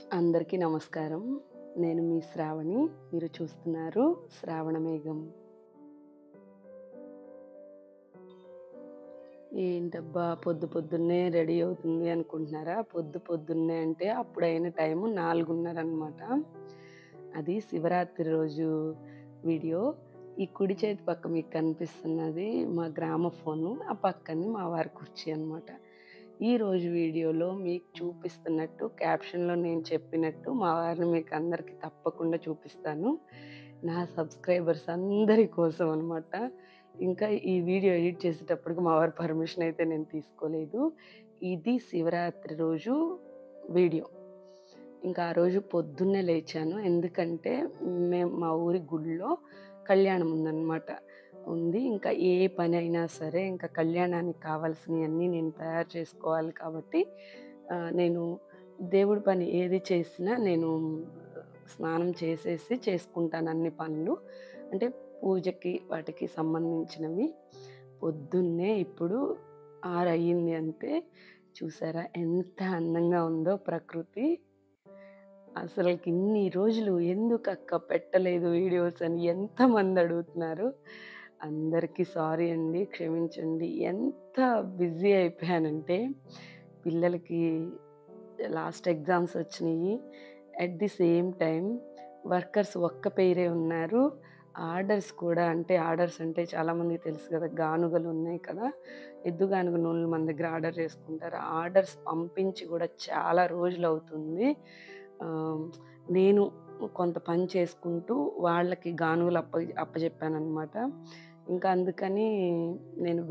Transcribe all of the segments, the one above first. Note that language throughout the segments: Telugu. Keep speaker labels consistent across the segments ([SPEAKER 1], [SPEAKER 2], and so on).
[SPEAKER 1] అందరికీ నమస్కారం. నేను మీ శ్రావణి. మీరు చూస్తున్నారు శ్రావణ మేఘం. ఏంటబ్బా! పొద్దున్నే రెడీ అవుతుంది అనుకుంటున్నారా? పొద్దున్నే అంటే అప్పుడైన టైము 4:30 అనమాట. అది శివరాత్రి రోజు వీడియో. ఈ కుడి చేతి పక్క మీకు కనిపిస్తున్నది మా గ్రామఫోను. ఆ పక్కనే మా వారి కుర్చీ అనమాట. ఈరోజు వీడియోలో మీకు చూపిస్తున్నట్టు క్యాప్షన్‌లో నేను చెప్పినట్టు మా వారిని మీకు అందరికి తప్పకుండా చూపిస్తాను. నా సబ్‌స్క్రైబర్స్ అందరి కోసం అనమాట. ఇంకా ఈ వీడియో ఎడిట్ చేసేటప్పటికి మా వారి పర్మిషన్ అయితే నేను తీసుకోలేదు. ఇది శివరాత్రి రోజు వీడియో. ఇంకా ఆ రోజు పొద్దున్నే లేచాను. ఎందుకంటే మా ఊరి గుడిలో కళ్యాణం ఉందనమాట. ఉంది. ఇంకా ఏ పనైనా సరే ఇంకా కళ్యాణానికి కావాల్సినయన్నీ నేను తయారు చేసుకోవాలి కాబట్టి నేను దేవుడి పని ఏది చేసినా నేను స్నానం చేసేసి చేసుకుంటాను అన్ని పనులు. అంటే పూజకి వాటికి సంబంధించినవి. పొద్దున్నే ఇప్పుడు 6 అయ్యింది అంతే. చూసారా ఎంత అందంగా ఉందో ప్రకృతి. అసలకి ఇన్ని రోజులు ఎందుకక్క పెట్టలేదు వీడియోస్ అని ఎంతమంది అడుగుతున్నారు. అందరికీ సారీ అండి. క్షమించండి. ఎంత బిజీ అయిపోయానంటే పిల్లలకి లాస్ట్ ఎగ్జామ్స్ వచ్చినియి. At the same time workers ఒక్క పెయిరే ఉన్నారు. ఆర్డర్స్ అంటే చాలామందికి తెలుసు కదా! గానుగలు ఉన్నాయి కదా! ఎద్దు గానుగ మన దగ్గర ఆర్డర్ చేసుకుంటారు. ఆర్డర్స్ పంపించి కూడా చాలా రోజులవుతుంది. ఆహ్, నేను కొంత పని చేసుకుంటూ వాళ్ళకి గానుగలు అప్పజెప్పాననమాట. ఇంకా అందుకని నేను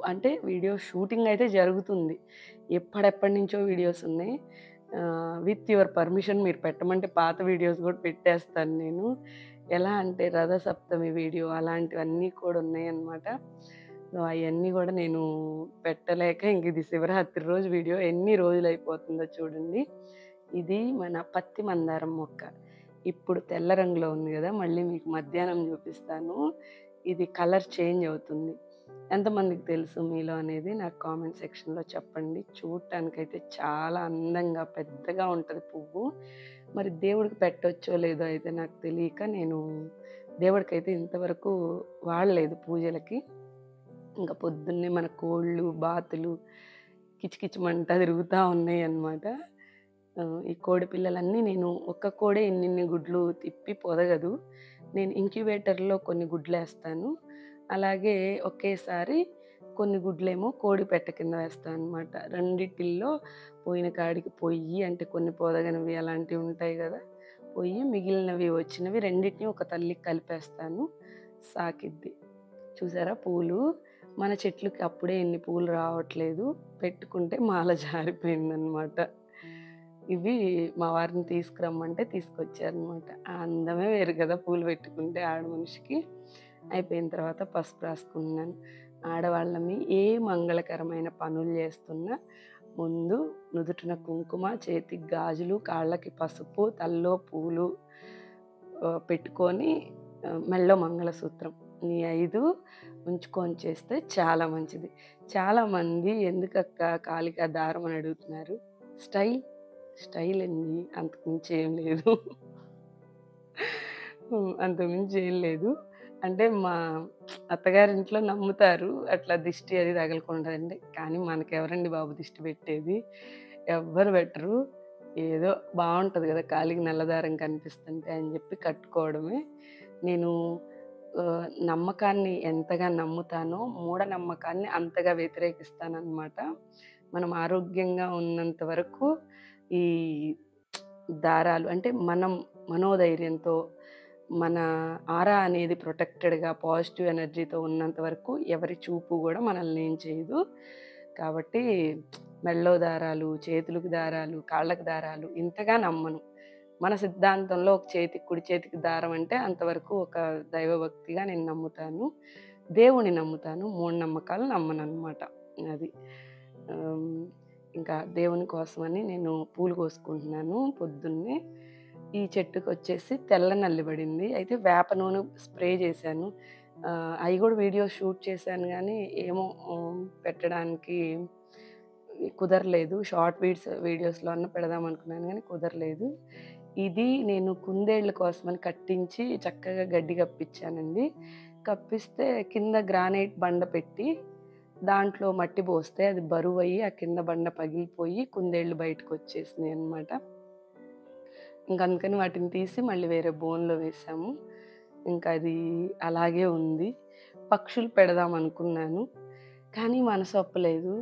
[SPEAKER 1] అంటే వీడియో షూటింగ్ అయితే జరుగుతుంది. ఎప్పటినుంచో వీడియోస్ ఉన్నాయి. విత్ యువర్ పర్మిషన్ మీరు పెట్టమంటే పాత వీడియోస్ గూడా పెట్టేస్తాను నేను. ఎలా అంటే రథసప్తమి వీడియో అలాంటివన్నీ కూడా ఉన్నాయన్నమాట. సో, అయన్నీ గూడా నేను పెట్టలేక ఇంక ఇది శివరాత్రి రోజు వీడియో ఎన్ని రోజులయిపోతుందో చూడండి. ఇది మన పత్తి మందారం మొక్క. ఇప్పుడు తెల్ల రంగులో ఉంది గదా! మళ్ళీ మీకు మధ్యాహ్నం జూపిస్తాను. ఇది కలర్ చేంజ్ అవుతుంది. ఎంతమందికి తెలుసు మీలో అనేది నాకు కామెంట్ సెక్షన్‌లో చెప్పండి. చూడటానికైతే చాలా అందంగా పెద్దగా ఉంటది పువ్వు. మరి దేవుడికి పెట్టొచ్చో లేదో అయితే నాకు తెలియక నేను దేవుడికైతే ఇంతవరకు వాడలేదు పూజలకి. ఇంక పొద్దున్నే మన కోళ్ళు, బాతులు కిచకిచమంటా తిరుగుతా ఉన్నాయన్నమాట. ఈ కోడి పిల్లలన్నీ నేను ఒక్క కోడే ఇన్నిన్ని గుడ్లు తిప్పి పొదగదు. నేను ఇంక్యుబేటర్‌లో కొన్ని గుడ్లేస్తాను. అలాగే ఒకేసారి కొన్ని గుడ్లేమో కోడి పెట్ట కింద వేస్తాననమాట. రెండిటిల్లో పోయిన కాడికి పొయ్యి అంటే కొన్ని పొదగనివి అలాంటివి ఉంటాయి గదా! పొయ్యి మిగిలినవి వచ్చినవి రెండిటిని ఒక తల్లికి కలిపేస్తాను. సాకిద్ది. చూసారా పూలు? మన చెట్లుకి అప్పుడే ఇన్ని పూలు రావట్లేదు. పెట్టుకుంటే మాల జారిపోయిందనమాట. ఇవి మా వారిని తీసుకురమ్మంటే తీసుకొచ్చారనమాట. ఆ అందమే వేరు గదా! పూలు పెట్టుకుంటే ఆడ మనిషికి. అయిపోయిన తర్వాత పసుపు రాసుకున్నాను. ఆడవాళ్ళమి ఏ మంగళకరమైన పనులు చేస్తున్నా ముందు నుదుటిన కుంకుమ, చేతికి గాజులు, కాళ్ళకి పసుపు, తలలో పూలు పెట్టుకొని మెడలో మంగళసూత్రం. ఈ 5 ఉంచుకొని చేస్తే చాలా మంచిది. చాలామంది ఎందుకక్క కాలికి ఆ దారం అని అడుగుతున్నారు. స్టైల్, స్టైల్ అండి. అంతకు మించి ఏం లేదు. అంతకు మించి ఏం లేదు. అంటే మా అత్తగారింట్లో నమ్ముతారు. అట్లా దిష్టి అది తగలకుండాండి. కానీ మనకెవరండి బాబు దిష్టి పెట్టేది? ఎవ్వరు పెట్టరు. ఏదో బావుంటది గదా! కాలికి నల్ల దారం కనిపిస్తుంటే అని జెప్పి కట్టుకోవడమే. నేను నమ్మకాన్ని ఎంతగా నమ్ముతానో, మూఢనమ్మకాన్ని అంతగా వ్యతిరేకిస్తాననమాట. మనం ఆరోగ్యంగా ఉన్నంత వరకు ఈ దారాలు అంటే మనం మనోధైర్యంతో, మన ఆరా అనేది ప్రొటెక్టెడ్‌గా పాజిటివ్ ఎనర్జీతో ఉన్నంత వరకు ఎవరి చూపు గూడా మనల్ని ఏం చేయదు. కాబట్టి మెడలో దారాలు, చేతులకు దారాలు, కాళ్ళకి దారాలు ఇంతగా నమ్మను. మన సిద్ధాంతంలో ఒక చేతికి కుడి చేతికి దారం అంటే అంతవరకు ఒక దైవభక్తిగా నేను నమ్ముతాను. దేవుడిని నమ్ముతాను. మూఢనమ్మకాలు నమ్మననమాట. అది. ఆహ్, ఇంకా దేవుని కోసమని నేను పూలు కోసుకుంటున్నాను పొద్దున్నే. ఈ చెట్టుకొచ్చేసి తెల్ల నల్లి పడింది. అయితే వేప నూనె స్ప్రే చేశాను. అయి గూడా వీడియో షూట్ చేశాను గానీ, ఏమో పెట్టడానికి కుదరలేదు. షార్ట్ వీడియోస్‌లో అన్నా పెడదాం అనుకున్నాను గానీ కుదరలేదు. ఇది నేను కుందేళ్ళ కోసమని కట్టించి చక్కగా గడ్డి కప్పిచ్చానండి. కప్పిస్తే కింద గ్రానైట్ బండ పెట్టి దాంట్లో మట్టి పోస్తే అది బరువయ్యి ఆ కింద బండ పగిలిపోయి కుందేళ్ళు బయటకొచ్చేసినాయన్నమాట. అందుకని వాటిని తీసి మళ్ళీ వేరే బోన్‌లో వేశాము. అది అలాగే ఉంది. పక్షులు పెడదామనుకున్నాను. కానీ మనసొప్పలేదు.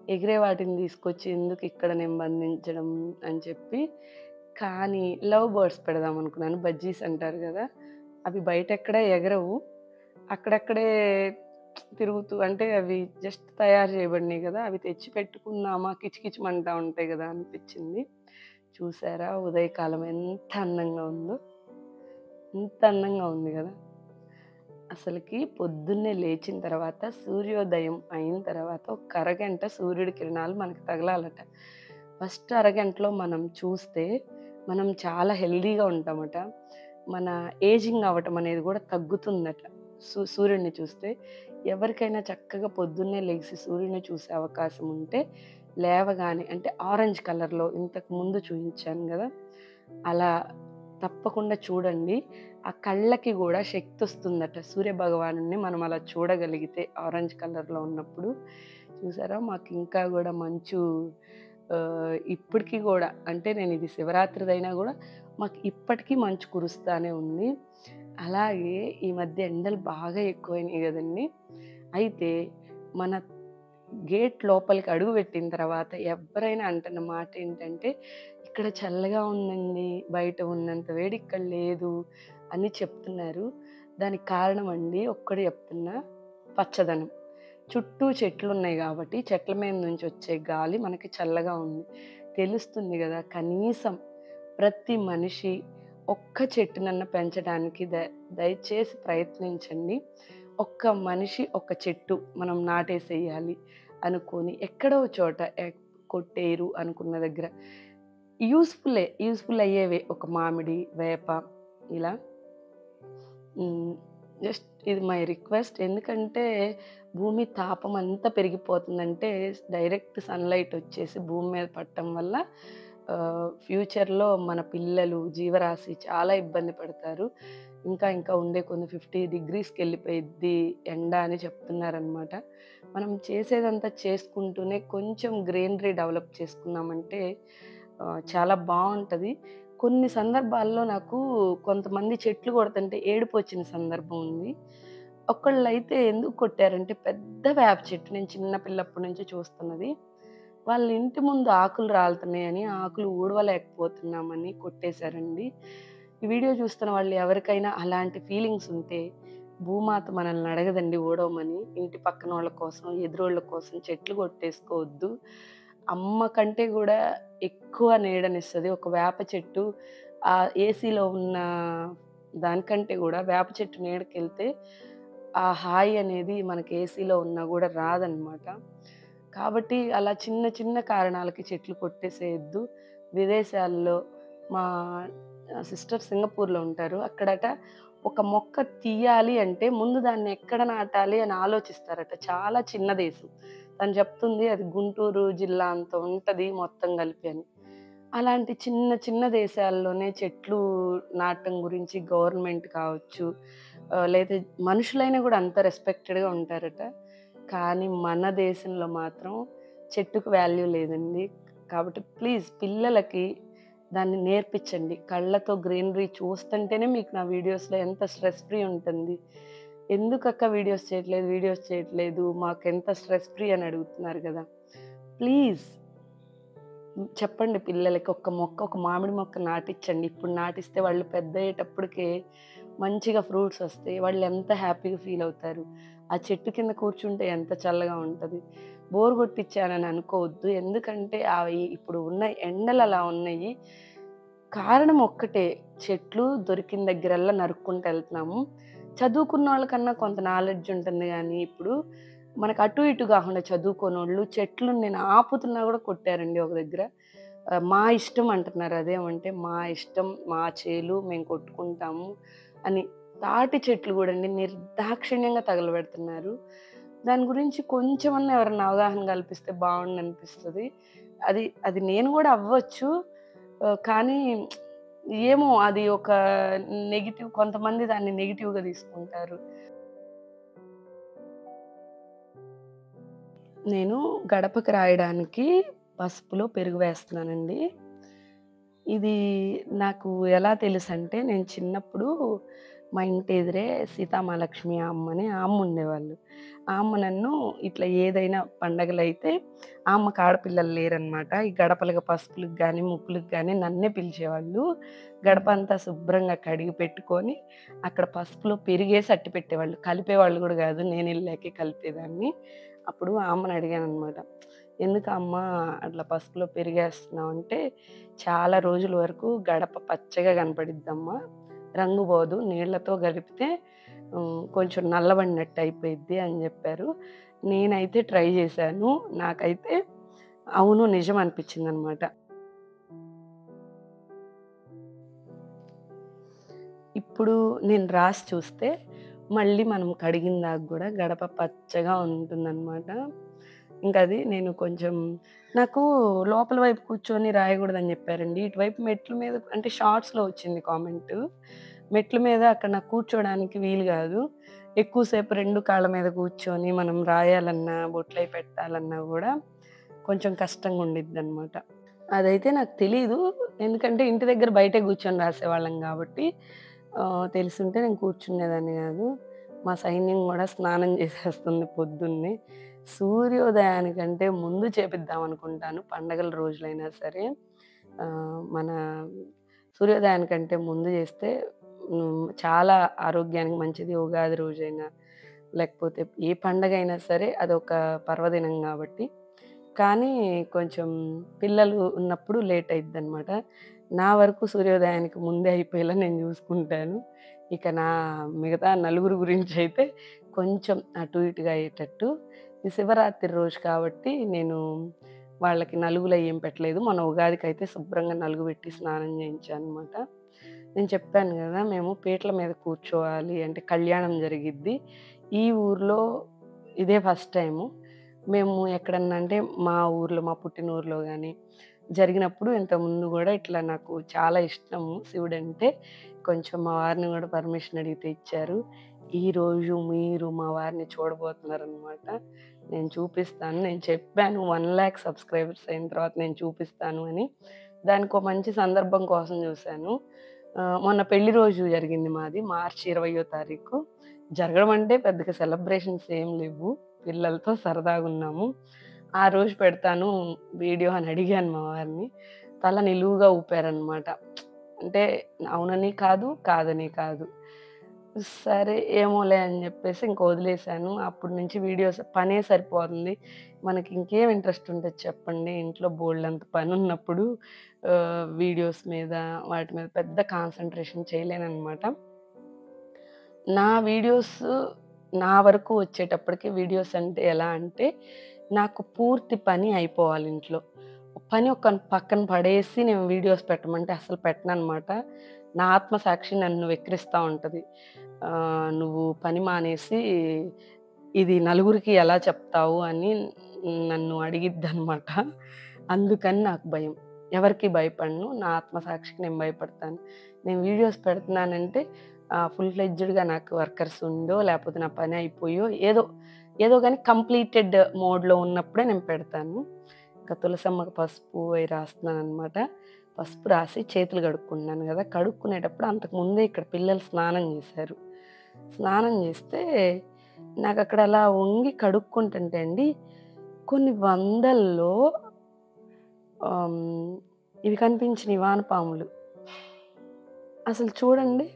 [SPEAKER 1] ఎగిరే వాటిని తీసుకొచ్చి ఎందుకు ఇక్కడ నేను బంధించడం అని చెప్పి, కానీ లవ్ బర్డ్స్ పెడదామనుకున్నాను. బజ్జీస్ అంటారు గదా! అవి బయటెక్కడ ఎగరవు. అక్కడక్కడే తిరుగుతూ అంటే అవి జస్ట్ తయారు చేయబడినయి గదా! అవి తెచ్చి పెట్టుకుందామా కిచకిచమంటా ఉంటాయి గదా! అనిపిచ్చింది. చూసారా ఉదయకాలం ఎంత అందంగా ఉందో! ఎంత అందంగా ఉంది గదా! అసలకి పొద్దున్నే లేచిన తర్వాత సూర్యోదయం అయిన తర్వాత ఒక అరగంట సూర్యుడి కిరణాలు మనకు తగలాలట. ఫస్ట్ అరగంటలో మనం చూస్తే మనం చాలా హెల్తీగా ఉంటామట. మన ఏజింగ్ అవ్వటం అనేది గూడా తగ్గుతుందట. సూర్యుడిని చూస్తే. ఎవరికైనా చక్కగా పొద్దున్నే లెగిసి సూర్యుడిని చూసే అవకాశం ఉంటే లేవగానే అంటే ఆరెంజ్ కలర్‌లో ఇంతకు ముందు చూయించాను గదా! అలా తప్పకుండా చూడండి. ఆ కళ్ళకి గూడా శక్తొస్తుందట. సూర్యభగవానుడిని మనం అలా చూడగలిగితే ఆరెంజ్ కలర్‌లో ఉన్నప్పుడు. చూసారా మాకింకా గూడా మంచు ఇప్పటికి గూడా అంటే నేనిది శివరాత్రిదైనా గూడా మాకు ఇప్పటికి మంచు కురుస్తానే ఉంది. అలాగే ఈ మధ్య ఎండలు బాగా ఎక్కువైనాయి గదండీ! అయితే మన గేట్ లోపలికి అడుగుపెట్టిన తర్వాత ఎవ్వరైనా అంటున్న మాటేంటంటే, "ఇక్కడ చల్లగా ఉందండి. బయట ఉన్నంత వేడి ఇక్కడ లేదు" అని చెప్తున్నారు. దానికి కారణం అండి ఒక్కటి చెప్తున్నా పచ్చదనం. చుట్టూ చెట్లున్నాయి గాబట్టి, చెట్ల మీద నుంచి వచ్చే గాలి మనకి చల్లగా ఉంది. తెలుస్తుంది గదా! కనీసం ప్రతి మనిషి ఒక్క చెట్టునన్నా పెంచడానికి దయచేసి ప్రయత్నించండి. ఒక్క మనిషి ఒక చెట్టు మనం నాటేసేయాలి అనుకోని ఎక్కడో చోట కొట్టేయరు అనుకున్న దగ్గర యూజ్‌ఫుల్ అయ్యేవే ఒక మామిడి, వేప ఇలా. హ్మ్. జస్ట్ ఇది మై రిక్వెస్ట్. ఎందుకంటే భూమి తాపం అంతా పెరిగిపోతుందంటే డైరెక్ట్ సన్‌లైట్ వచ్చేసి భూమి మీద పడటం వల్ల ఫ్యూచర్‌లో మన పిల్లలు, జీవరాశి చాలా ఇబ్బంది పడతారు. ఇంకా ఉండే కొన్ని 50 డిగ్రీస్‌కెళ్ళిపోయిద్ది ఎండ అని చెప్తున్నారనమాట. మనం చేసేదంతా చేసుకుంటూనే కొంచెం గ్రీనరీ డెవలప్ చేసుకున్నామంటే చాలా బావుంటది. కొన్ని సందర్భాల్లో నాకు కొంతమంది చెట్లు కొడుతుంటే ఏడుపొచ్చిన సందర్భం ఉంది. ఒకళ్ళైతే ఎందుకు కొట్టారంటే పెద్ద వేప చెట్టు నేను చిన్న పిల్లప్పటి నుంచి చూస్తున్నది. వాళ్ళ ఇంటి ముందు ఆకులు రాలుతున్నాయని, ఆకులు ఊడవలేకపోతున్నామని కొట్టేశారండి. ఈ వీడియో చూస్తున్న వాళ్ళు ఎవరికైనా అలాంటి ఫీలింగ్స్ ఉంటే, భూమాత మనల్ని అడగదండి ఊడవమని. ఇంటి పక్కనోళ్ళ కోసం, ఎదురోళ్ళ కోసం చెట్లు కొట్టేసుకోవద్దు. అమ్మ కంటే గూడా ఎక్కువ నీడనిస్తది. ఒక వేప చెట్టు ఏసీలో ఉన్న దానికంటే గూడా వేప చెట్టు నీడకెళ్తే ఆ హాయి అనేది మనకి ఏసీలో ఉన్నా గూడా రాదనమాట. కాబట్టి అలా చిన్న చిన్న కారణాలకి చెట్లు కొట్టేసేయొద్దు. విదేశాల్లో మా సిస్టర్ సింగపూర్‌లో ఉంటారు. అక్కడట ఒక మొక్క తీయాలి అంటే ముందు దాన్ని ఎక్కడ నాటాలి అని ఆలోచిస్తారట. చాలా చిన్న దేశం. తను చెప్తుంది అది గుంటూరు జిల్లా అంత ఉంటది మొత్తం కలిపి అని. అలాంటి చిన్న చిన్న దేశాల్లోనే చెట్లు నాటడం గురించి గవర్నమెంట్ కావచ్చు, లేదా మనుషులైనా గూడా అంత రెస్పెక్టెడ్‌గా ఉంటారట. కానీ మన దేశంలో మాత్రం చెట్టుకు వాల్యూ లేదండి. కాబట్టి ప్లీజ్ పిల్లలకి దాన్ని నేర్పించండి. కళ్ళతో గ్రీనరీ చూస్తుంటేనే మీకు నా వీడియోస్‌లో ఎంత స్ట్రెస్ ఫ్రీ ఉంటుంది. ఎందుకక్క వీడియోస్ చేయట్లేదు మాకెంత స్ట్రెస్ ఫ్రీ అని అడుగుతున్నారు గదా! ప్లీజ్ చెప్పండి పిల్లలకి ఒక మామిడి మొక్క నాటిచ్చండి. ఇప్పుడు నాటిస్తే వాళ్ళు పెద్దయ్యేటప్పటికే మంచిగా ఫ్రూట్స్ ఒస్తాయి. వాళ్ళెంత హ్యాపీగా ఫీల్ అవుతారు. ఆ చెట్టు కింద కూర్చుంటే ఎంత చల్లగా ఉంటది. బోర్ గొట్టిచ్చానని అనుకోవద్దు. ఎందుకంటే అవి ఇప్పుడు ఉన్న ఎండలు అలా ఉన్నాయి. కారణం ఒక్కటే చెట్లు దొరికిన దగ్గరల్లా నరుక్కుంటూ ఎళ్తున్నాము. చదువుకున్నోళ్ళకన్నా కొంత నాలెడ్జ్ ఉంటుంది గానీ, ఇప్పుడు మనకు అటు ఇటు గాకుండా చదువుకోనోళ్ళు చెట్లుని నేను ఆపుతున్నా గూడా కొట్టారండి ఒక దగ్గర. మా ఇష్టం అంటున్నారు. అదేమంటే మా ఇష్టం, మా చేలు మేము కొట్టుకుంటాము అని. తాటి చెట్లు గూడండి నిర్దాక్షిణ్యంగా తగలబెడుతున్నారు. దాని గురించి కొంచెమన్నా ఎవరన్నా అవగాహన కల్పిస్తే బావుండనిపిస్తది. అది అది నేను గూడా అవ్వచ్చు. కానీ ఏమో అది ఒక కొంతమంది దాన్ని నెగెటివ్‌గా తీసుకుంటారు. నేను గడపకి రాయడానికి పసుపులో పెరుగు వేస్తున్నానండి. ఇది నాకు ఎలా తెలుసంటే, నేను చిన్నప్పుడు మా ఇంటి ఎదురే సీతామహాలక్ష్మి అమ్మని ఆ అమ్మ ఉండేవాళ్ళు. ఆ అమ్మ నన్ను ఇట్లా ఏదైనా పండగలైతే ఆ అమ్మకి ఆడపిల్లలు లేరనమాట. ఈ గడపలకి పసుపులకి గాని, ముగ్గులకి గాని నన్నే పిలిచేవాళ్ళు. గడపంతా శుభ్రంగా కడిగి పెట్టుకొని, అక్కడ పసుపులో పెరుగేసి అట్టి పెట్టేవాళ్ళు. కలిపేవాళ్ళు గూడా గాదు. నేనెళ్ళాకే కలిపేదాన్ని. అప్పుడు ఆ అమ్మని అడిగాననమాట. ఎందుకమ్మా అట్లా పసుపులో పెరిగేస్తున్నావంటే, చాలా రోజుల వరకు గడప పచ్చగా కనపడిద్దమ్మా. రంగు పోదు. నీళ్ళతో కలిపితే కొంచెం నల్లబడినట్టు అయిపోయిద్ది అని జెప్పారు. నేనైతే ట్రై జేశాను. నాకైతే అవును నిజం అనిపించిందనమాట. ఇప్పుడు నేను రాసి చూస్తే, మళ్ళీ మనం కడిగిందాక గూడా గడప పచ్చగా ఉంటుందనమాట. ఇంకది నేను కొంచెం నాకు లోపల వైపు కూర్చొని రాయగూడదని జెప్పారండి. ఇటువైపు మెట్ల మీద అంటే షార్ట్స్‌లో వచ్చింది కామెంటు. మెట్ల మీద అక్కడ నాకు కూర్చోడానికి వీలు గాదు. ఎక్కువ సేపు 2 కాళ్ళ మీద కూర్చొని మనం రాయాలన్నా, బొట్లయి పెట్టాలన్నా గూడా కొంచెం కష్టంగా ఉండిద్దనమాట. అదైతే నాకు తెలీదు. ఎందుకంటే ఇంటి దగ్గర బయటే గూర్చొని రాసేవాళ్ళం గాబట్టి తెలిసుంటే నేను కూర్చునేదాన్ని గాదు. మా సైన్యం గూడా స్నానం జేసేస్తుంది పొద్దున్నే. సూర్యోదయానికంటే ముందు చేపిద్దామనుకుంటాను పండగల రోజులైనా సరే. మన సూర్యోదయానికంటే ముందు జేస్తే చాలా ఆరోగ్యానికి మంచిది. ఉగాది రోజైనా, లేకపోతే ఏ పండగైనా సరే అదొక పర్వదినం గాబట్టి. కానీ కొంచెం పిల్లలు ఉన్నప్పుడు లేట్ అయిద్దనమాట. నా వరకు సూర్యోదయానికి ముందే అయిపోయేలా నేను జూసుకుంటాను. ఇక నా మిగతా నలుగురు గురించయితే కొంచెం అటు ఇటుగా అయ్యేటట్టు. ఈ శివరాత్రి రోజు కాబట్టి నేను వాళ్ళకి నలుగులయ్యేం పెట్టలేదు. మొన్న ఉగాదికైతే శుభ్రంగా నలుగు పెట్టి స్నానం చేయించాననమాట. నేను చెప్పాను గదా! మేము పీటల మీద కూర్చోవాలి అంటే కళ్యాణం జరిగిద్ది. ఈ ఊర్లో ఇదే ఫస్ట్ టైము. మేము ఎక్కడన్నా అంటే మా ఊర్లో, మా పుట్టినూరులో గాని జరిగినప్పుడు ఇంతకుముందు గూడా ఇట్లా నాకు చాలా ఇష్టము శివుడంటే. కొంచెం మా వారిని గూడా పర్మిషన్ అడిగితే ఇచ్చారు. ఈరోజు మీరు మా వారిని చూడబోతున్నారనమాట. నేను చూపిస్తాను. నేను చెప్పాను 1,00,000 సబ్‌స్క్రైబర్స్ అయిన తర్వాత నేను చూపిస్తాను అని. దానికో మంచి సందర్భం కోసం జూసాను. మొన్న పెళ్లి రోజు జరిగింది మాది. మార్చి 20వ తారీఖు. జరగడం అంటే పెద్దగా సెలబ్రేషన్స్ ఏం లేవు. పిల్లలతో సరదాగున్నాము. ఆ రోజు పెడతాను వీడియో అని అడిగాను మా వారిని. తల నిలువుగా ఊపారనమాట. అంటే అవునని కాదు, కాదని కాదు. సరే ఏమోలే అని జెప్పేసి ఇంక వదిలేసాను. అప్పటి నుంచి వీడియోస్ పనే సరిపోతుంది. మనకి ఇంకేం ఇంట్రెస్ట్ ఉంటది చెప్పండి. ఇంట్లో బోలెడంత పనున్నప్పుడు వీడియోస్ మీద వాటి మీద పెద్ద కాన్సంట్రేషన్ చేయలేననమాట. నా వీడియోస్ నా వరకు వచ్చేటప్పటికి వీడియోస్ అంటే ఎలా అంటే, నాకు పూర్తి పని అయిపోవాలి ఇంట్లో. పని ఒక పక్కన పడేసి నేను వీడియోస్ పెట్టమంటే అస్సలు పెట్టననమాట. నా ఆత్మసాక్షి నన్ను వెక్కిరిస్తా ఉంటది. "నువ్వు పని మానేసి ఇది నలుగురికి ఎలా చెప్తావు?" అని నన్ను అడిగిద్దనమాట. అందుకని నాకు భయం. ఎవరికీ భయపడను. నా ఆత్మసాక్షికి నేను భయపడతాను. నేను వీడియోస్ పెడుతున్నానంటే ఫుల్ ఫ్లెడ్జ్డ్‌గా నాకు వర్కర్స్ ఉండో, లేపోతే నా పని అయిపోయో ఏదో గాని కంప్లీటెడ్ మోడ్‌లో ఉన్నప్పుడే నేను పెడతాను. ఇంకా తులసమ్మకి పసుపు అయి రాస్తున్నాననమాట. పసుపు రాసి చేతులు కడుక్కుంటున్నాను గదా! కడుక్కునేటప్పుడు అంతకుముందే ఇక్కడ పిల్లలు స్నానం జేశారు. స్నానం జేస్తే నాకక్కడ అలా వంగి కడుక్కుంటుంటే అండి, కొన్ని వందల్లో ఇవి కనిపించినియి వానపాములు. అసలు చూడండి.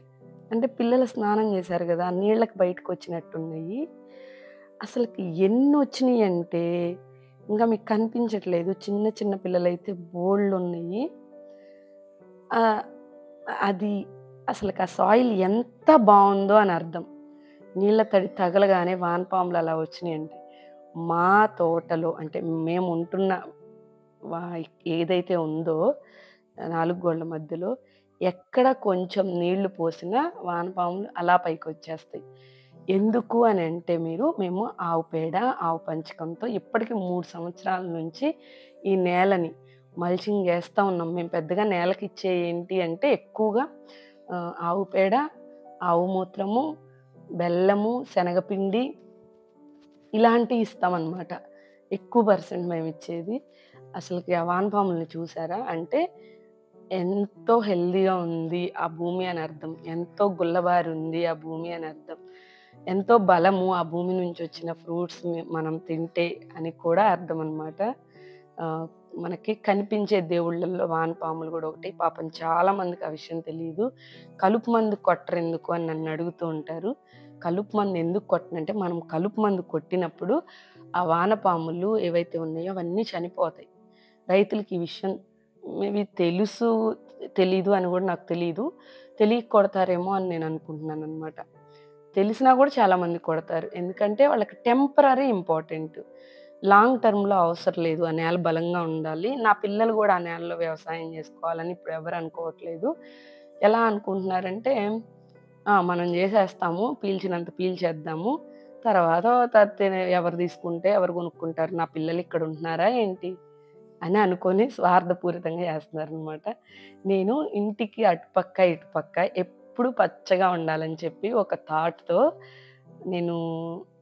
[SPEAKER 1] అంటే పిల్లలు స్నానం జేశారు గదా! ఆ నీళ్ళకి బయటకొచ్చినట్టున్నయి. అసలకి ఎన్నొచ్చినియంటే, ఇంక మీకు కనిపించట్లేదు. చిన్న చిన్న పిల్లలైతే బోలెడున్నయి. ఆహ్, అది అసలకి ఆ సాయిల్ ఎంత బావుందో అని అర్థం. నీళ్ళ తడి తగలగానే వానపాములు అలా వచ్చినియంటే. మా తోటలో అంటే మేముంటున్న వా ఏదైతే ఉందో 4 గోడల మధ్యలో ఎక్కడ కొంచెం నీళ్లు పోసినా వానపాములు అలా పైకొచ్చేస్తాయి. ఎందుకు అని అంటే మేము ఆవు పేడ, ఆవు పంచకంతో ఇప్పటికి 3 సంవత్సరాల నుంచి ఈ నేలని మల్చింగ్ జేస్తా ఉన్నాం. మేము పెద్దగా నేలకిచ్చే ఏంటి అంటే ఎక్కువగా ఆవు పేడ, ఆవు మూత్రము, బెల్లము, శనగపిండి ఇలాంటియి ఇస్తామనమాట. ఎక్కువ పర్సెంట్ మేమిచ్చేది. అసలకి ఆ వానపాముల్ని చూసారా? అంటే ఎంతో హెల్తీగా ఉంది ఆ భూమి అని అర్థం. ఎంతో గుల్లబారుంది ఆ భూమి అని అర్థం. ఎంతో బలము ఆ భూమి నుంచొచ్చిన ఫ్రూట్స్‌ని మనం తింటే అని కూడా అర్థమనమాట. ఆహ్, మనకి కనిపించే దేవుళ్ళల్లో వానపాములు గూడా ఒకటి. పాపం చాలా మందికి ఆ విషయం తెలీదు. కలుపు మందు కొట్టరెందుకు అని నన్నడుగుతూ ఉంటారు. కలుపు మందు ఎందుకు కొట్టనంటే, మనం కలుపు మందు కొట్టినప్పుడు ఆ వానపాములు ఏవైతే ఉన్నాయో అవన్నీ చనిపోతాయి. రైతులకి ఈ విషయం మేబీ తెలుసు, తెలీదు అని గూడా నాకు తెలీదు. తెలియక కొడతారేమో అని నేననుకుంటున్నాననమాట. తెలిసినా గూడా చాలా మంది కొడతారు. ఎందుకంటే వాళ్ళకి టెంపరరీ ఇంపార్టెంట్. లాంగ్ టర్మ్‌లో అవసరం లేదు. ఆ నేల బలంగా ఉండాలి. నా పిల్లలు గూడా ఆ నేలలో వ్యవసాయం జేసుకోవాలని ఇప్పుడు ఎవరు అనుకోవట్లేదు. ఎలా అనుకుంటున్నారంటే, మనం జేసేస్తాము. పీల్చినంత పీల్చేద్దాము. తర్వాత ఎవరు తీసుకుంటే ఎవరు కొనుక్కుంటారు? నా పిల్లలు ఇక్కడ ఉంటున్నారా ఏంటి? అని అనుకోని స్వార్థపూరితంగా జేస్తున్నారనమాట. నేను ఇంటికి అటుపక్క, ఇటుపక్క ఎప్పుడు పచ్చగా ఉండాలని చెప్పి ఒక థాట్‌తో నేను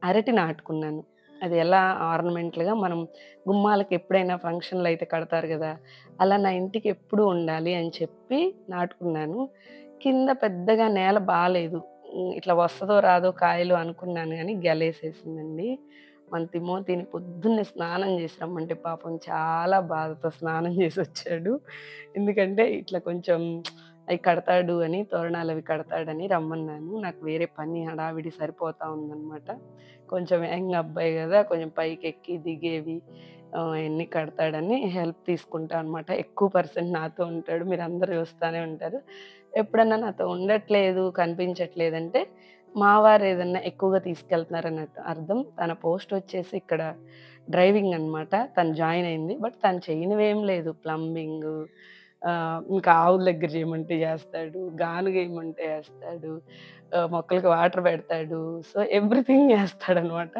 [SPEAKER 1] అరటి నాటుకున్నాను. అది ఎలా ఆర్నమెంటల్‌గా మనం గుమ్మాలకి ఎప్పుడైనా ఫంక్షన్‌లయితే కడతారు గదా! అలా నా ఇంటికి ఎప్పుడూ ఉండాలి అని చెప్పి నాటుకున్నాను. కింద పెద్దగా నేల బాలేదు. ఇట్లా వస్తదో రాదో కాయలు అనుకున్నాను గానీ గెలేసేసిందండి. మన తిమోతిని పొద్దున్నే స్నానం జేసి రమ్మంటే పాపం చాలా బాధతో స్నానం జేసొచ్చాడు. ఎందుకంటే ఇట్లా కొంచెం అయి కడతాడు అని తోరణాలవి కడతాడని రమ్మన్నాను. నాకు వేరే పని హడావిడి సరిపోతా ఉందనమాట. కొంచెం యంగ్ అబ్బాయి గదా! కొంచెం పైకెక్కి దిగేవి అయన్నీ కడతాడని హెల్ప్ తీసుకుంటా అనమాట. ఎక్కువ పర్సెంట్ నాతో ఉంటాడు. మీరందరూ చూస్తానే ఉంటారు. ఎప్పుడన్నా నాతో ఉండట్లేదు, కనిపించట్లేదంటే మా వారేదన్నా ఎక్కువగా తీసుకెళ్తున్నారన్నట్టు అర్థం. తన పోస్టొచ్చేసి ఇక్కడ డ్రైవింగ్ అనమాట. తను జాయిన్ అయింది. బట్ తను చేయనివేం లేదు. ప్లంబింగు ఇంకా ఆవుల దగ్గర చేయమంటే చేస్తాడు. గానుగేయమంటే ఏస్తాడు. మొక్కలకి వాటర్ పెడతాడు. సో, ఎవ్రీథింగ్ చేస్తాడనమాట.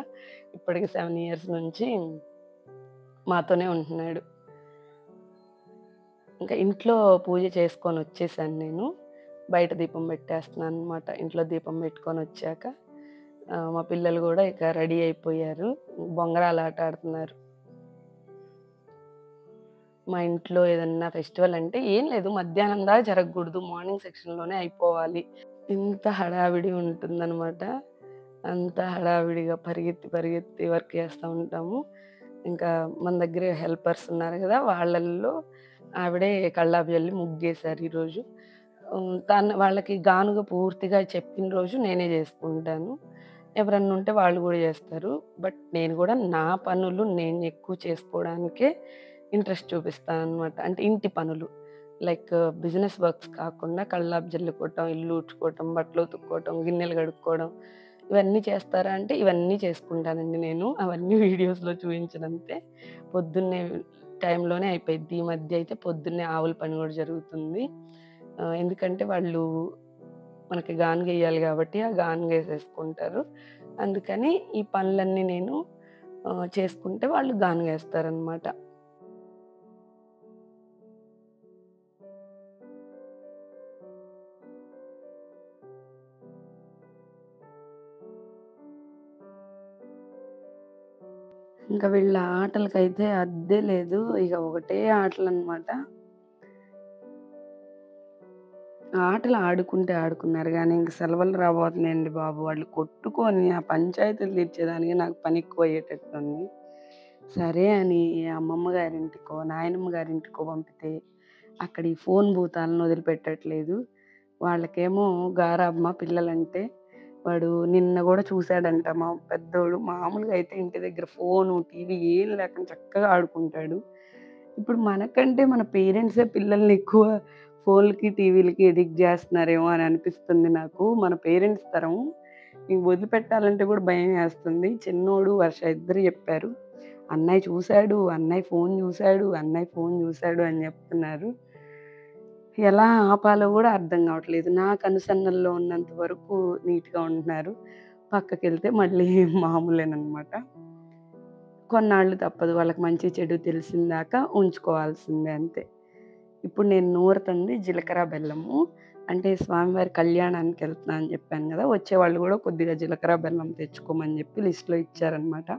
[SPEAKER 1] ఇప్పటికి 7 ఇయర్స్ నుంచి మాతోనే ఉంటున్నాడు. ఇంకా ఇంట్లో పూజ చేసుకొనొచ్చేసాను నేను. బయట దీపం పెట్టేస్తున్నాననమాట. ఇంట్లో దీపం పెట్టుకొనొచ్చాక మా పిల్లలు గూడా ఇక రెడీ అయిపోయారు. బొంగరాలాట ఆడుతున్నారు. మా ఇంట్లో ఏదన్నా ఫెస్టివల్ అంటే ఏం లేదు మధ్యాహ్నం దాకా జరగకూడదు. మార్నింగ్ సెక్షన్‌లోనే అయిపోవాలి. ఇంత హడావిడి ఉంటుందనమాట. అంత హడావిడిగా పరిగెత్తి, పరిగెత్తి వర్క్ చేస్తా ఉంటాము. ఇంకా మన దగ్గర హెల్పర్స్ ఉన్నారు గదా! వాళ్ళల్లో ఆవిడే కల్లాపు జల్లి ముగ్గేశారు ఈరోజు. వాళ్ళకి గానుగ పూర్తిగా చెప్పిన రోజు నేనే జేసుకుంటాను. ఎవరన్నా ఉంటే వాళ్ళు గూడా జేస్తారు. బట్ నేను గూడా నా పనులు నేను ఎక్కువ చేసుకోవడానికే ఇంట్రెస్ట్ చూపిస్తాననమాట. అంటే ఇంటి పనులు. లైక్ బిజినెస్ వర్క్స్ కాకుండా కల్లాపు జల్లుకోవటం, ఇల్లు ఊడ్చుకోవటం, బట్టలు ఉతుక్కోవటం, గిన్నెలు కడుక్కోవడం ఇవన్నీ చేస్తారా అంటే ఇవన్నీ చేసుకుంటానండి నేను. అవన్నీ వీడియోస్‌లో చూయించనంతే. పొద్దున్నే టైంలోనే అయిపోయిద్ది. ఈ మధ్య అయితే పొద్దున్నే ఆవుల పని గూడా జరుగుతుంది. ఎందుకంటే వాళ్ళు మనకి గానుగెయ్యాలి గాబట్టి, ఆ గానుగేసేసుకుంటారు. అందుకని ఈ పనులన్నీ నేను చేసుకుంటే వాళ్ళు గానుగేస్తారనమాట. ఇంక వీళ్ళ ఆటలకైతే అద్దే లేదు. ఇక ఒకటే ఆటలనమాట. ఆటలు ఆడుకుంటే ఆడుకున్నారు గానీ, ఇంక సెలవులు రాబోతున్నాయండి బాబు. వాళ్ళు కొట్టుకొని ఆ పంచాయతీలు తీర్చేదానికి నాకు పనెక్కువయ్యేటట్టుంది. సరే అని అమ్మమ్మ గారింటికో, నాయనమ్మ గారింటికో పంపితే, అక్కడ ఈ ఫోను భూతాలను వదిలిపెట్టట్లేదు. వాళ్ళకేమో గారాబం మా పిల్లలంటే. వాడు నిన్న గూడా చూసాడంట మా పెద్దోడు. మామూలుగా అయితే ఇంటి దగ్గర ఫోను, టీవీ ఏం లేకుండా చక్కగా ఆడుకుంటాడు. ఇప్పుడు మనకంటే మన పేరెంట్సే పిల్లల్ని ఎక్కువ ఫోన్‌లకి, టీవీలకి ఎడిక్ట్ జేస్తున్నారేమో అని అనిపిస్తుంది నాకు. మన పేరెంట్స్ తరం. ఇంక వదిలిపెట్టాలంటే గూడా భయమేస్తుంది. చిన్నోడు, వర్ష ఇద్దరు జెప్పారు. అన్నయ్య చూసాడు, అన్నయ్య ఫోను జూసాడు, అన్నయ్య ఫోను జూసాడు అని జెప్తున్నారు. ఎలా ఆపాలో గూడా అర్థం గావట్లేదు. నా కనుసన్నల్లో ఉన్నంత వరకు నీట్‌గా ఉంటున్నారు. పక్కకెళ్తే మళ్ళీ మామూలేననమాట. కొన్నాళ్ళు తప్పదు. వాళ్ళకి మంచి చెడు తెలిసిందాకా ఉంచుకోవాల్సిందే అంతే. ఇప్పుడు నేను నూరుతుంది జీలకర్ర బెల్లము. అంటే స్వామివారి కళ్యాణానికెళ్తున్నా అని జెప్పాను గదా! వచ్చేవాళ్ళు గూడా కొద్దిగా జీలకర్ర బెల్లం తెచ్చుకోమని జెప్పి లిస్ట్‌లో ఇచ్చారనమాట.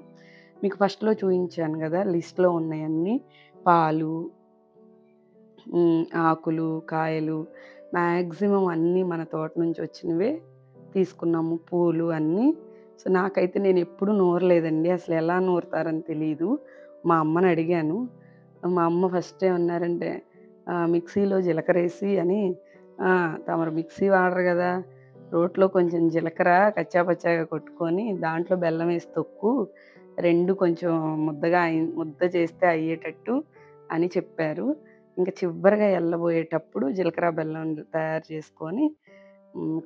[SPEAKER 1] మీకు ఫస్ట్‌లో చూయించాను గదా! లిస్ట్‌లో ఉన్నయన్నీ పాలు, ఆకులు, కాయలు మాక్సిమం అన్నీ మన తోట నుంచి వచ్చినవే తీసుకున్నాము. పూలు అన్నీ. సో, నాకైతే నేనెప్పుడు నూరలేదండి. అసలెలా నూరుతారని తెలీదు. మా అమ్మని అడిగాను. మా అమ్మ ఫస్ట్ ఏమన్నారంటే, మిక్సీలో జీలకర్రేసి అని తమరు మిక్సీ వాడరు గదా! రోట్లో కొంచెం జీలకర్ర కచ్చా పచ్చాగా కొట్టుకొని దాంట్లో బెల్లమేసి తొక్కు. 2 కొంచెం ముద్ద చేస్తే అయ్యేటట్టు అని చెప్పారు. ఇంక చివరగా ఎళ్ళబోయేటప్పుడు జీలకర్ర, బెల్లం తయారు చేసుకొని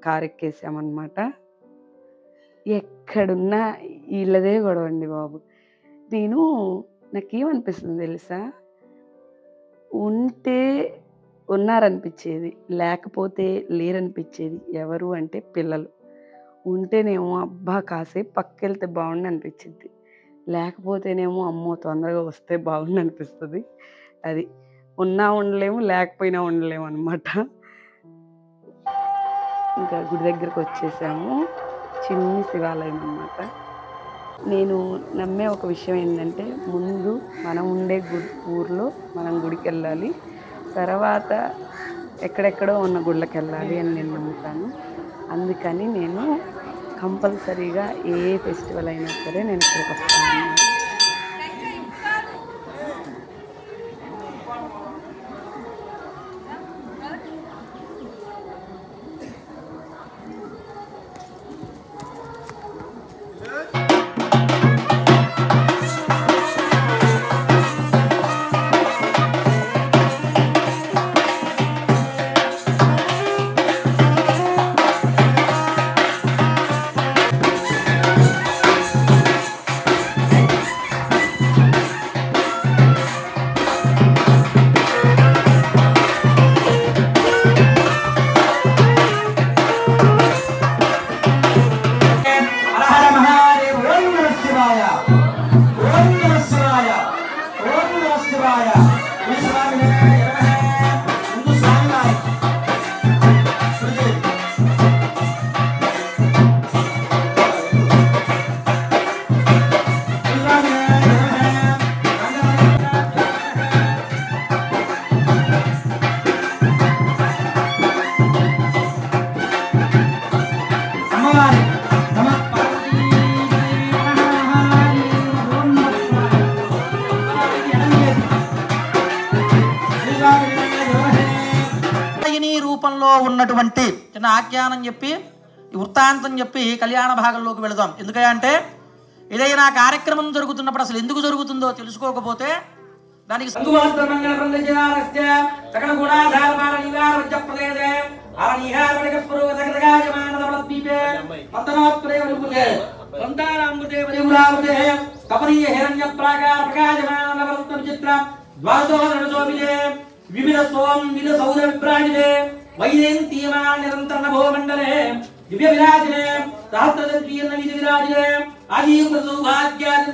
[SPEAKER 1] కారెక్కేసామనమాట. ఎక్కడున్నా ఈళ్ళదే గొడవండి బాబు. నేను నాకేమనిపిస్తుంది తెలుసా? ఉంటే ఉన్నారనిపిచ్చేది. లేకపోతే లేరనిపిచ్చేది. ఎవరు అంటే పిల్లలు. ఉంటేనేమో అబ్బా! కాసేపు పక్కకెళ్తే బావుండనిపిచ్చిద్ది. లేకపోతేనేమో అమ్మో! తొందరగా వస్తే బావుండనిపిస్తది. అది. ఉన్నా ఉండలేము, లేకపోయినా ఉండలేమనమాట. ఇంకా గుడి దగ్గరకొచ్చేసాము. చిన్ని శివాలయం అనమాట. నేను నమ్మే ఒక విషయం ఏందంటే, ముందు మనం ఉండే ఊర్లో మనం గుడికెళ్ళాలి. తర్వాత ఎక్కడెక్కడో ఉన్న గుళ్ళకెళ్ళాలి అని నేను నమ్ముతాను. అందుకని నేను కంపల్సరీగా ఏ ఫెస్టివల్ అయినా సరే నేను ఇక్కడికొస్తాననమాట.
[SPEAKER 2] రూపంలో ఉన్నటువంటి చిన్న ఆఖ్యానం చెప్పి వృత్తాంతం చెప్పి కళ్యాణ భాగంలోకి వెళదాం. ఎందుకంటే ఏదైనా కార్యక్రమం జరుగుతున్నప్పుడు అసలు ఎందుకు జరుగుతుందో తెలుసుకోకపోతే దానికి వివిధ సోం వివిధ సౌర విభ్రాజితే వైజయంతీయమా నిరంతర నభోమండలే దివ్య విరాజినే సహస్రదీర్ణ విధి విరాజినే ఆజీవ సౌభాగ్యాన్ని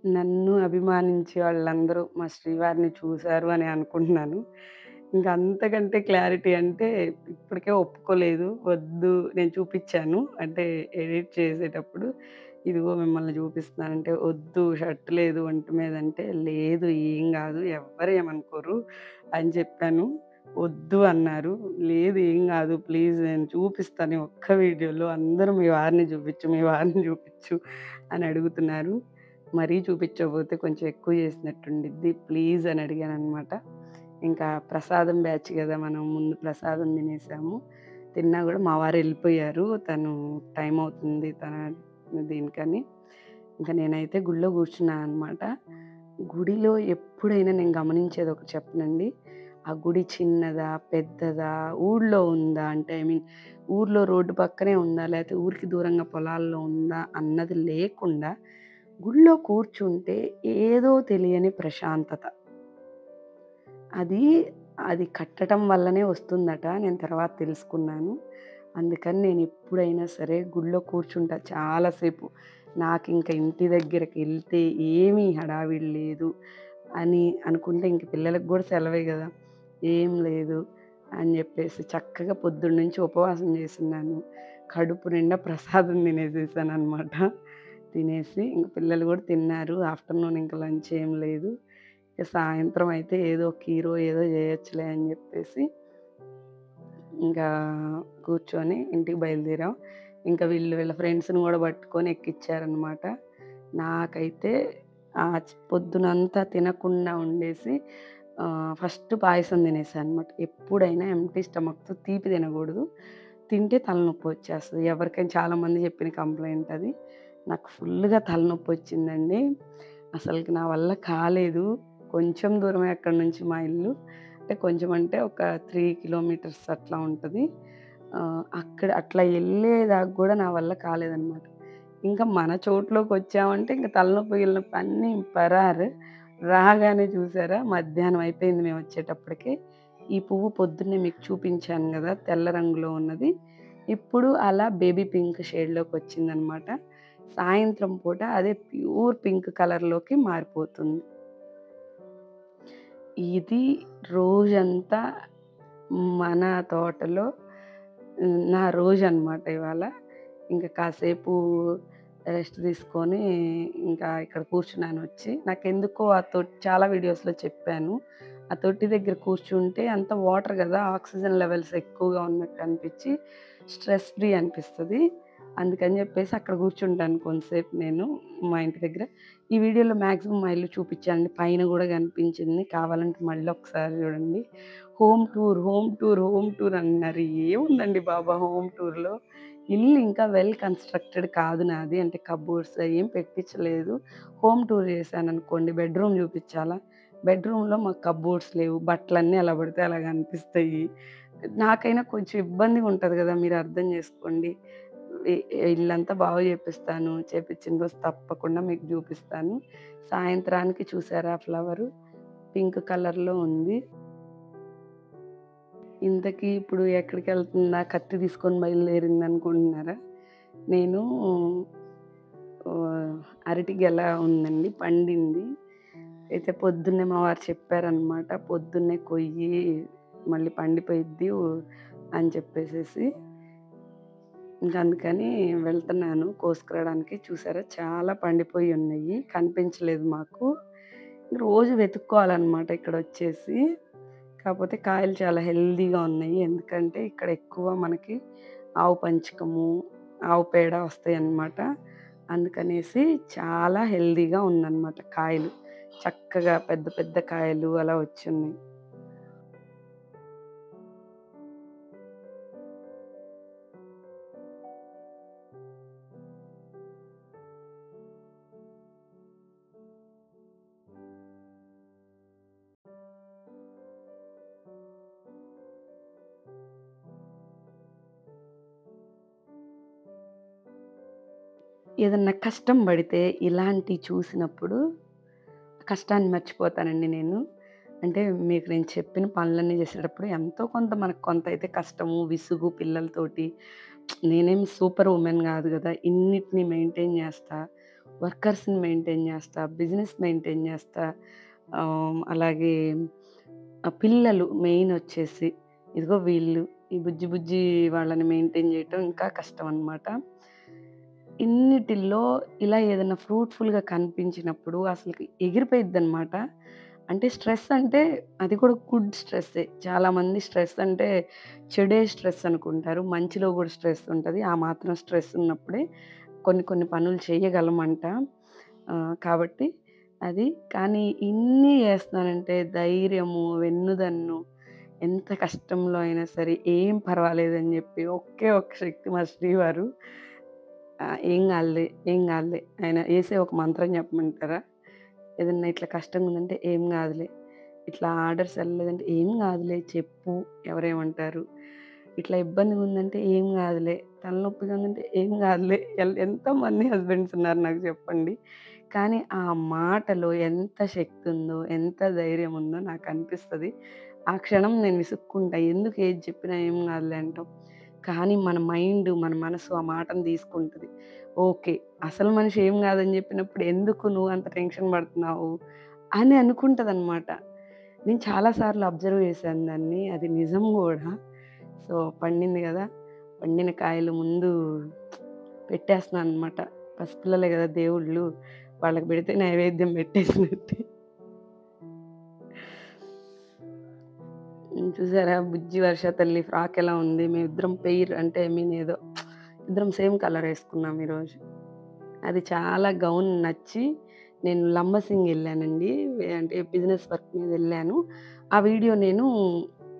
[SPEAKER 1] నన్ను అభిమానించే వాళ్ళందరూ మా శ్రీవారిని చూసారు అని అనుకుంటున్నాను. ఇంక అంతకంటే క్లారిటీ అంటే ఇప్పటికే ఒప్పుకోలేదు. వద్దు నేను చూపిచ్చాను. అంటే ఎడిట్ చేసేటప్పుడు ఇదిగో మిమ్మల్ని చూపిస్తున్నానంటే, "వద్దు షర్ట్ లేదు ఒంటి మీద" అంటే, "లేదు ఏం గాదు ఎవ్వరు ఏమనుకోరు" అని చెప్పాను. వద్దు అన్నారు. "లేదు ఏం గాదు ప్లీజ్ నేను చూపిస్తాను ఈ ఒక్క వీడియోలో అందరూ మీ వారిని చూపిచ్చు, మీ వారిని చూపిచ్చు" అని అడుగుతున్నారు. మరీ చూపిచ్చకపోతే కొంచెం ఎక్కువ చేసినట్టుండిద్ది. ప్లీజ్ అని అడిగాననమాట. ఇంకా ప్రసాదం బ్యాచ్ గదా! మనం ముందు ప్రసాదం తినేసాము. తిన్నా గూడా మా వారెళ్ళిపోయారు. తను టైం అవుతుంది దీనికని. ఇంక నేనైతే గుడిలో కూర్చున్నా అనమాట. గుడిలో ఎప్పుడైనా నేను గమనించేది ఒకటి చెప్పనండి. ఆ గుడి చిన్నదా? పెద్దదా? ఊళ్ళో ఉందా? అంటే ఐ మీన్ ఊర్లో రోడ్డు పక్కనే ఉందా? లేతే ఊరికి దూరంగా పొలాల్లో ఉందా? అన్నది లేకుండా గుడిలో కూర్చుంటే ఏదో తెలియని ప్రశాంతత. అది, అది కట్టటం వల్లనే వస్తుందట. నేను తర్వాత తెలుసుకున్నాను. అందుకని నేనెప్పుడైనా సరే గుడిలో కూర్చుంటా చాలా సేపు. నాకింక ఇంటి దగ్గరకెళ్తే ఏమీ హడావిడి లేదు అని అనుకుంటే ఇంక పిల్లలకి గూడా సెలవే గదా! ఏం లేదు అని జెప్పేసి చక్కగా పొద్దున్నుంచి ఉపవాసం జేసున్నాను. కడుపు నిండా ప్రసాదం తినేసేసాననమాట. తినేసి ఇంక పిల్లలు గూడా తిన్నారు. ఆఫ్టర్‌నూన్ ఇంక లంచ్ ఏం లేదు. ఇక సాయంత్రం అయితే ఏదో కీరో ఏదో జేయొచ్చులే అని జెప్పేసి ఇంకా కూర్చొని ఇంటికి బయలుదేరాం. ఇంకా వీళ్ళ ఫ్రెండ్స్‌ని గూడా పట్టుకొని ఎక్కిచ్చారనమాట. నాకైతే పొద్దునంతా తినకుండా ఉండేసి ఫస్ట్ పాయసం తినేసా అనమాట. ఎప్పుడైనా ఎంప్టీ స్టమక్‌తో తీపి తినగూడదు. తింటే తలనొప్పొచ్చేస్తది. ఎవరికైనా చాలామంది చెప్పిన కంప్లెయింట్ అది. నాకు ఫుల్లుగా తలనొప్పొచ్చిందండి. అసలకి నా వల్ల కాలేదు. కొంచెం దూరమే అక్కడి నుంచి మా ఇల్లు. అంటే కొంచెం అంటే ఒక 3 కిలోమీటర్స్ అట్లా ఉంటది. అక్కడ అట్లా యెళ్ళేదాకా గూడా నా వల్ల కాలేదనమాట. ఇంకా మన చోట్లోకొచ్చామంటే ఇంక తలనొప్పి, గిలనొప్పి అన్నీ పరారు. రాగానే చూసారా మధ్యాహ్నం అయిపోయింది మేమొచ్చేటప్పటికి. ఈ పువ్వు పొద్దున్నే మీకు చూపించాను గదా! తెల్ల రంగులో ఉన్నది. ఇప్పుడు అలా బేబీ పింక్ షేడ్‌లోకొచ్చిందనమాట. సాయంత్రం పూట అదే ప్యూర్ పింక్ కలర్‌లోకి మారిపోతుంది. ఇది రోజంతా మన తోటలో నా రోజనమాట ఇవాళ. ఇంక కాసేపు రెస్ట్ తీసుకొని ఇంకా ఇక్కడ కూర్చున్నానొచ్చి. నాకెందుకో ఆ చాలా వీడియోస్‌లో చెప్పాను. ఆ తొట్టి దగ్గర కూర్చుంటే అంతా వాటర్ గదా! ఆక్సిజన్ లెవెల్స్ ఎక్కువగా ఉన్నట్టు అనిపిచ్చి స్ట్రెస్ ఫ్రీ అనిపిస్తది. అందుకని జెప్పేసి అక్కడ కూర్చుంటాను కొంతసేపు నేను మా ఇంటి దగ్గర. ఈ వీడియోలో మాక్సిమం మా ఇల్లు చూపిచ్చానండి. పైన గూడా కనిపించింది. కావాలంటే మళ్ళీ ఒకసారి జూడండి. Home tour, home tour, home tour అంటున్నారు. ఏముందండి బాబా హోమ్ టూర్‌లో. ఇల్లు ఇంకా వెల్ కన్‌స్ట్రక్టెడ్ కాదు నాది. అంటే కబోర్డ్స్ అయేం పెట్టిచ్చలేదు. హోమ్ టూర్ చేశాననుకోండి బెడ్‌రూమ్ చూపిచ్చాలా? బెడ్‌రూమ్‌లో మాకు కబోర్డ్స్ లేవు. బట్టలన్నీ ఎలా పడితే అలా కనిపిస్తాయి. నాకైనా కొంచెం ఇబ్బందిగా ఉంటది గదా! మీరు అర్థం జేసుకోండి. ఇ ఇల్లంతా బాగు చేపిస్తాను. చేపిచ్చిన రోజు తప్పకుండా మీకు జూపిస్తాను. సాయంత్రానికి చూసారా ఫ్లవరు పింక్ కలర్‌లో ఉంది. ఇంతకీ ఇప్పుడు ఎక్కడికెళ్తుందా? కత్తి తీసుకొని బయలుదేరిందనుకుంటున్నారా? నేను అరటి గెల ఉందండి. పండింది. అయితే పొద్దున్నే మా వారు చెప్పారనమాట. పొద్దున్నే కొయ్యి మళ్ళీ పండిపోయిద్ది అని చెప్పేసేసి. ఇంక అందుకని వెళ్తున్నాను కోసుకురావడానికి. చూసారా చాలా పండిపోయి ఉన్నాయి. కనిపించలేదు మాకు. రోజు వెతుక్కోవాలనమాట ఇక్కడొచ్చేసి. కాపోతే కాయలు చాలా హెల్తీగా ఉన్నాయి. ఎందుకంటే ఇక్కడ ఎక్కువ మనకి ఆవు పంచకము, ఆవు పేడ వస్తాయన్నమాట. అందుకనేసి చాలా హెల్తీగా ఉందన్నమాట కాయలు. చక్కగా పెద్ద పెద్ద కాయలు అలా వచ్చున్నాయి. ఏదన్నా కష్టం బడితే ఇలాంటియి చూసినప్పుడు కష్టాన్ని మర్చిపోతానండి నేను. అంటే మీకు నేను చెప్పిన పనులన్నీ చేసేటప్పుడు ఎంతో కొంత మనకు కొంతైతే కష్టము, విసుగు పిల్లలతోటి నేనేమి సూపర్ వుమెన్ గాదు గదా! ఇన్నిటిని మెయింటైన్ జేస్తా. వర్కర్స్‌ని మెయింటైన్ చేస్తా, బిజినెస్ మెయింటైన్ చేస్తా. అలాగే పిల్లలు మెయినొచ్చేసి ఇదిగో వీళ్ళు ఈ బుజ్జి బుజ్జి వాళ్ళని మెయింటైన్ చేయటం ఇంకా కష్టం అనమాట. ఇన్నిటిల్లో ఇలా ఏదైనా ఫ్రూట్‌ఫుల్‌గా కనిపించినప్పుడు అసలకి ఎగిరిపోయిద్దనమాట. అంటే స్ట్రెస్ అంటే అది కూడా గుడ్ స్ట్రెస్సే. చాలామంది స్ట్రెస్ అంటే చెడే స్ట్రెస్ అనుకుంటారు. మంచిలో గూడా స్ట్రెస్ ఉంటది. ఆ మాత్రం స్ట్రెస్ ఉన్నప్పుడే కొన్ని కొన్ని పనులు చేయగలమంట. కాబట్టి అది. కానీ ఇన్ని చేస్తున్నానంటే ధైర్యము, వెన్నుదన్ను, ఎంత కష్టంలో అయినా సరే ఏం పర్వాలేదని జెప్పి ఒకే ఒక్క శక్తి మా శ్రీవారు. ఏం గాదులే, ఏం గాదులే. ఆయన యేసే ఒక మంత్రం చెప్పమంటారా? ఏదన్నా ఇట్లా కష్టంగా ఉందంటే, "ఏం గాదులే." ఇట్లా ఆర్డర్స్ ఎళ్ళలేదంటే, "ఏం గాదులే చెప్పు ఎవరేమంటారు?" ఇట్లా ఇబ్బందిగా ఉందంటే, "ఏం గాదులే." తలనొప్పిగా ఉందంటే, "ఏం గాదులే." ఎంతమంది హస్బెండ్స్ ఉన్నారు నాకు చెప్పండి. కానీ ఆ మాటలో ఎంత శక్తి ఉందో, ఎంత ధైర్యం ఉందో నాకనిపిస్తది. ఆ క్షణం నేను విసుక్కుంటా. ఎందుకు ఏది చెప్పినా "ఏం గాదులే" అంటాం. కానీ మన మైండు, మన మనసు ఆ మాటను తీసుకుంటది. ఓకే. అసలు మనిషి ఏం గాదని జెప్పినప్పుడు ఎందుకు నువ్వంత టెన్షన్ బడుతున్నావు అని అనుకుంటదనమాట. నేను చాలా సార్లు అబ్జర్వ్ చేశాను దాన్ని. అది నిజం గూడా. సో, పండింది గదా! పండిన కాయలు ముందు పెట్టేస్తున్నాననమాట. పసిపిల్లలే గదా దేవుళ్ళు. వాళ్ళకి బెడితే నైవేద్యం పెట్టేసినట్టే. చూసారా 'బుజ్జి వర్ష తల్లి' ఫ్రాక్ ఎలా ఉంది? మేమిద్దరం పెయిర్ అంటే ఐ మీన్ ఏదో ఇద్దరం సేమ్ కలర్ యేసుకున్నాం ఈరోజు. అది చాలా గౌన్ నచ్చి నేను లంబసింగి ఎళ్ళానండి. అంటే బిజినెస్ వర్క్ మీద ఎళ్ళాను. ఆ వీడియో నేను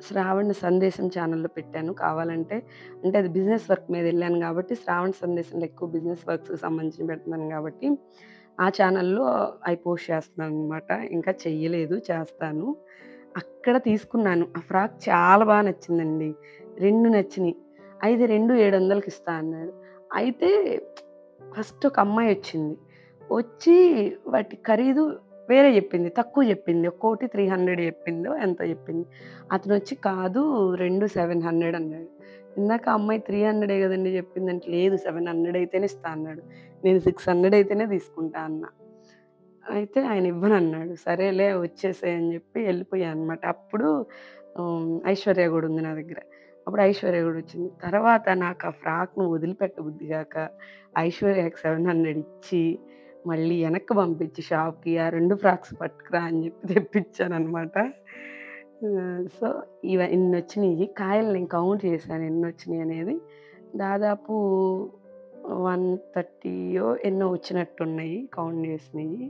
[SPEAKER 1] శ్రావణ సందేశం ఛానెల్‌లో పెట్టాను కావాలంటే. అంటే అది బిజినెస్ వర్క్ మీద ఎళ్ళాను గాబట్టి, శ్రావణ సందేశంలో ఎక్కువ బిజినెస్ వర్క్స్‌కి సంబంధించినవి పెడుతున్నాను గాబట్టి, ఆ ఛానెల్‌లో అయి పోస్ట్ చేస్తున్నాననమాట. ఇంకా చెయ్యలేదు, చేస్తాను. అక్కడ తీసుకున్నాను. ఆ ఫ్రాక్ చాలా బా నచ్చిందండి. 2 నచ్చినియి. అయితే 2 700కి ఇస్తా అన్నాడు. అయితే ఫస్ట్ ఒక అమ్మాయొచ్చింది. వచ్చి వాటి ఖరీదు వేరే జెప్పింది. తక్కువ జెప్పింది. ఒక్కోటి 300 జెప్పిందో ఎంతో జెప్పింది. అతనొచ్చి కాదు 2 700 అన్నాడు. ఇందాక ఆ అమ్మాయి 300 గదండీ జెప్పిందంటే, లేదు 700 అయితేనే ఇస్తా అన్నాడు. నేను 600 అయితేనే తీసుకుంటా అన్నా. అయితే ఆయన ఇవ్వనన్నాడు. సరేలే వచ్చేసేయి అని జెప్పి ఎళ్ళిపోయా అనమాట. అప్పుడు ఐశ్వర్య గూడా ఉంది నా దగ్గర. అప్పుడు ఐశ్వర్య గూడా వచ్చింది. తర్వాత నాకు ఆ ఫ్రాక్‌ని వదిలిపెట్టబుద్ధి గాక ఐశ్వర్యకి 700 ఇచ్చి, మళ్ళీ ఎనక్కి పంపించి షాప్‌కి ఆ 2 ఫ్రాక్స్ పట్టుకురా అని జెప్పి తెప్పించాననమాట. సో, ఇన్నొచ్చినియి. కాయలు నేను కౌంట్ చేశాను ఎన్నొచ్చినియనేది. దాదాపు 130 ఎన్నో వచ్చినట్టున్నయి కౌంట్ చేసినయి.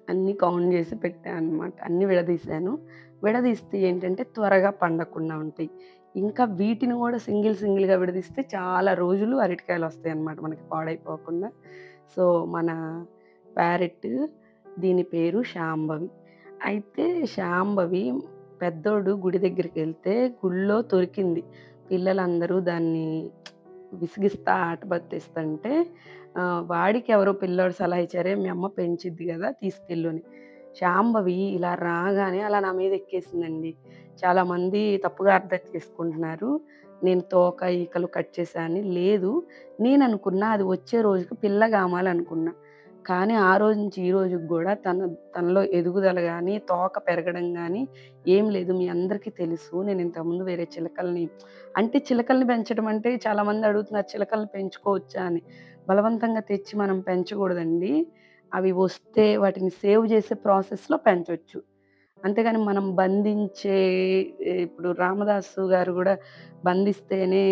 [SPEAKER 1] అన్నీ కౌంట్ జేసి పెట్టా అనమాట. అన్నీ విడదీశాను. విడదీస్తే ఏంటంటే త్వరగా పండకుండా ఉంటాయి. ఇంకా వీటిని గూడా సింగిల్ సింగిల్‌గా విడదీస్తే చాలా రోజులు అరటికాయలొస్తాయన్నమాట మనకి పాడైపోకుండా. సో, మన ప్యారెట్ దీని పేరు శాంభవి. అయితే శాంభవి పెద్దోడు గుడి దగ్గరికెళ్తే గుడిలో దొరికింది. పిల్లలందరూ దాన్ని విసిగిస్తా ఆట పట్టిస్తంటే వాడికి ఎవరో పిల్లోడు సలహా ఇచ్చారే, "మీ అమ్మ పెంచిద్ది గదా! తీసుకెళ్ళు" అని. శాంభవి ఇలా రాగానే అలా నా మీద ఎక్కేసిందండి. చాలామంది తప్పుగా అర్థం చేసుకుంటున్నారు. నేను తోక, ఈకలు కట్ చేశా అని. లేదు. నేననుకున్నా అది వచ్చే రోజుకి పిల్లగామాలనుకున్నా. కానీ ఆ రోజు నుంచి ఈ రోజుకి గూడా తనలో ఎదుగుదల గాని, తోక పెరగడం గాని ఏం లేదు. మీ అందరికీ తెలుసు. నేను ఇంతకుముందు వేరే చిలకల్ని అంటే చిలకల్ని పెంచడం అంటే చాలామంది అడుగుతున్నారు చిలకల్ని పెంచుకోవచ్చా అని. బలవంతంగా తెచ్చి మనం పెంచకూడదండి. అవి వస్తే వాటిని సేవ్ చేసే ప్రాసెస్‌లో పెంచొచ్చు. అంతేగాని మనం బంధించే ఇప్పుడు రామదాసు గారు గూడా బంధిస్తేనే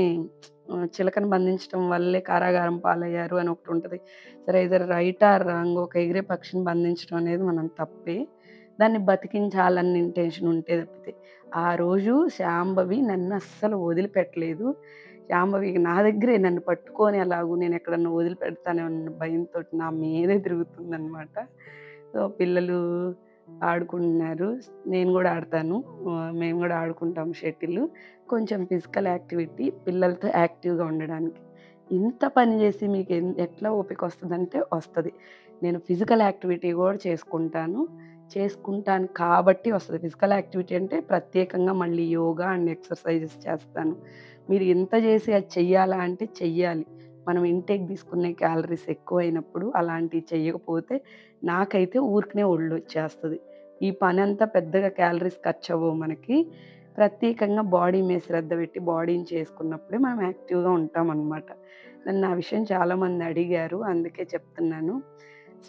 [SPEAKER 1] చిలకని బంధించటం వల్లే కారాగారం పాలయ్యారు అని ఒకటుంటది. సరే ఐదర్ రైట్ ఆర్ రాంగ్ ఒక ఎగిరే పక్షిని బంధించడం అనేది మనం తప్పే. దాన్ని బతికించాలన్న ఇంటెన్షన్ ఉంటే తప్పితే. ఆ రోజు శాంభవి నన్ను అస్సలు వదిలిపెట్టలేదు. శాంభవి నా దగ్గరే నన్ను పట్టుకొని ఎలాగో నేనెక్కడన్నా వదిలిపెడతానేమో అన్న భయంతోటి నా మీదే తిరుగుతుందనమాట. సో, పిల్లలు ఆడుకుంటున్నారు. నేను గూడా ఆడతాను. మేము గూడా ఆడుకుంటాం షటిలు. కొంచెం ఫిజికల్ యాక్టివిటీ పిల్లలతో యాక్టివ్‌గా ఉండడానికి. ఇంత పని జేసి మీకు ఎట్లా ఓపికొస్తదంటే వస్తది. నేను ఫిజికల్ యాక్టివిటీ గూడా చేసుకుంటాను కాబట్టి వస్తది. ఫిజికల్ యాక్టివిటీ అంటే ప్రత్యేకంగా మళ్ళీ యోగా అండ్ ఎక్సర్‌సైజెస్ చేస్తాను. మీరు ఇంత జేసి అది చెయ్యాలా అంటే చెయ్యాలి. మనం ఇంటేక్ తీసుకునే క్యాలరీస్ ఎక్కువైనప్పుడు అలాంటివి చెయ్యకపోతే నాకైతే ఊరికనే ఒళ్ళొచ్చేస్తది. ఈ పనంతా పెద్దగా క్యాలరీస్ ఖర్చవ్వవు మనకి. ప్రత్యేకంగా బాడీ మీద శ్రద్ధ పెట్టి బాడీని చేసుకున్నప్పుడే మనం యాక్టివ్‌గా ఉంటామనమాట. నన్ను ఆ విషయం చాలామంది అడిగారు. అందుకే చెప్తున్నాను.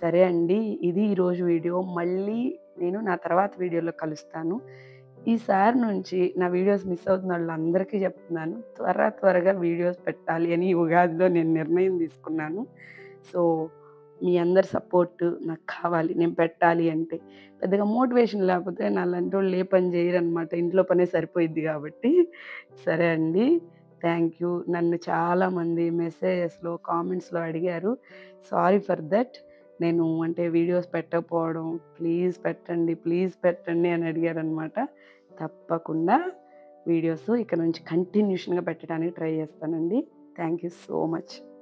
[SPEAKER 1] సరే అండి. ఇది ఈరోజు వీడియో. మళ్ళీ నేను నా తర్వాత వీడియోలో కలుస్తాను. ఈసారి నుంచి నా వీడియోస్ మిస్ అవుతున్నోళ్ళందరికీ చెప్తున్నాను. త్వరగా వీడియోస్ పెట్టాలి అని ఈ ఉగాదిలో నేను నిర్ణయం తీసుకున్నాను. సో, మీ అందరి సపోర్ట్ నాకు కావాలి. నేను పెట్టాలి అంటే. పెద్దగా మోటివేషన్ లేకపోతే నాలాంటోళ్ళు ఏ పని చేయరనమాట. ఇంట్లో పనే సరిపోయిద్ది కాబట్టి. సరే అండి. Thank you. నన్ను చాలామంది మెసేజెస్‌లో, కామెంట్స్‌లో అడిగారు. Sorry for that. నేను అంటే వీడియోస్ పెట్టకపోవడం, ప్లీజ్ పెట్టండి అని అడిగారనమాట. తప్పకుండా వీడియోస్ ఇక నుంచి కంటిన్యూషన్‌గా పెట్టడానికి ట్రై చేస్తానండి. Thank you so much.